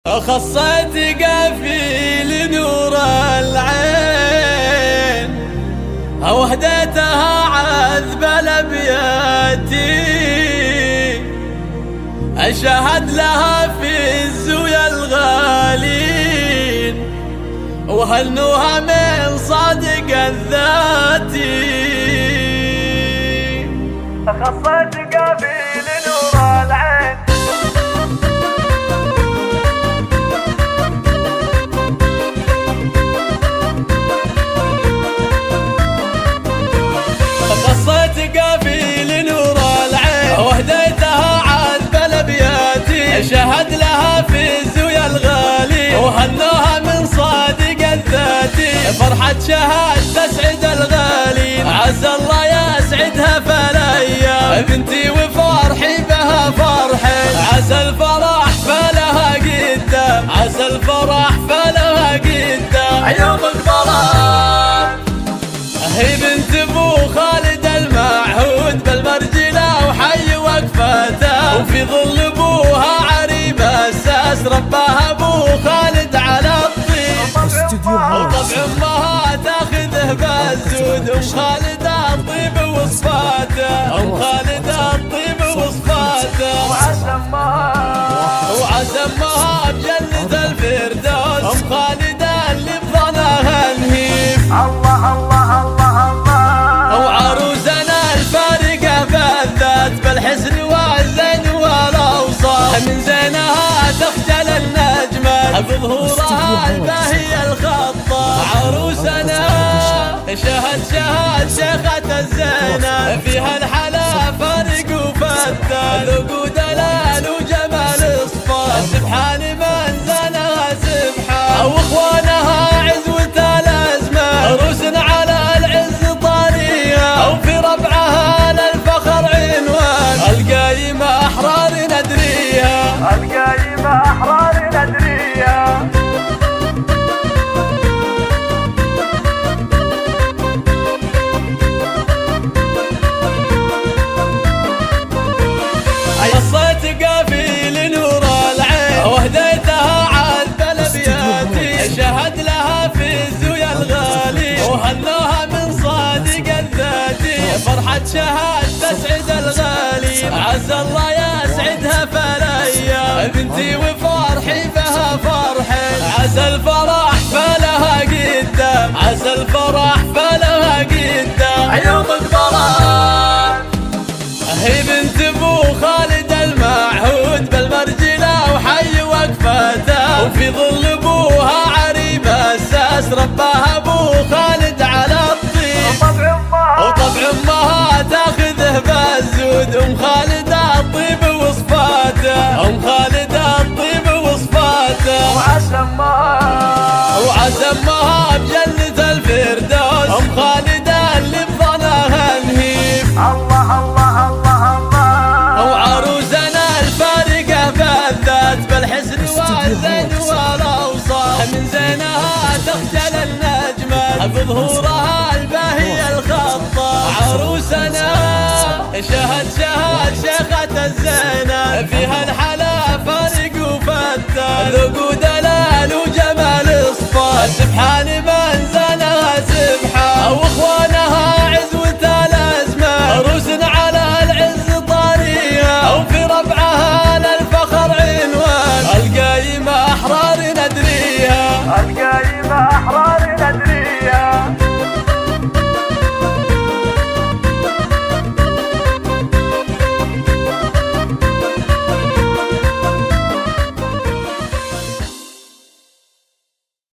خصيت قافي لنور العين وهديتها عذب الابياتي اشهد لها في الزويا الغالين وهنوها من صادق الذاتي. خصيت قافي لنور العين وهديتها عذب الابياتي شهد لها في الزويا الغالي وهنوها من صادق الذاتي. فرحة شهد تسعد الغالين عسى الله يسعدها فالايام بنتي وفرحي بها فرحين عسى الفرح فلها قدام عسى الفرح فلها قدام. يوم الفرح هي بنت ابو خالد المعهود بالمرجله وحي وقفته وفي ظل ابوها عريب اساس رباها ابو خالد على الطين وطبع امها تاخذه بالزود ام خالد الطيب وصفاته ام خالد الطيب وصفاته وعسى امها بجنة الفردوس ام خالد اللي بظنها نهيب. الله الله الله وعروسنا الفارقة بالذات بالحسن والزين والاوصاف من زينها تخجل النجمة بظهورها الباهي الخطة. عروسنا شهد شيخة الزينة فيها الحلا فارق وفتة ذوق ودلال وجمال الصفات سبحان من زنها سبحان واخوانها عزوة الازمة روسنا على العز طاريها وفي ربعها للفخر عنوان القايمة احرار ندريها القايمة احرار ندريها. قصيت قافي لنور العين وهديتها عذب الابياتي شهد لها في الزويا الغالي وهنوها من صادق الذاتي. فرحة شهد تسعد الغالي عسى الله يسعدها فالايام بنتي وفرحي بها فرحين عسى الفرح فلها قدام عسى الفرح فلها قدام. يوم الفرح هي بنت ابو خالد المعهود بالمرجله وحي وقفته وفي ظل ابوها عريب اساس رباها ابو خالد على الطين وطبع امها تاخذه بالزود ام خالد الطيب وصفاته ام خالد الطيب وصفاته وعسى امها بجنة الفردوس ام خالد اللي بظنها نهيب. الله الله الله وعروسنا الفارقة بالذات بالحسن والزين والاوصاف من زينها تخجل النجمة بظهورها الباهي الخطة. عروسنا شهد شيخة الزينة فيها الحلا فارق وفتة ذوق ودلال وجمال الصفات سبحان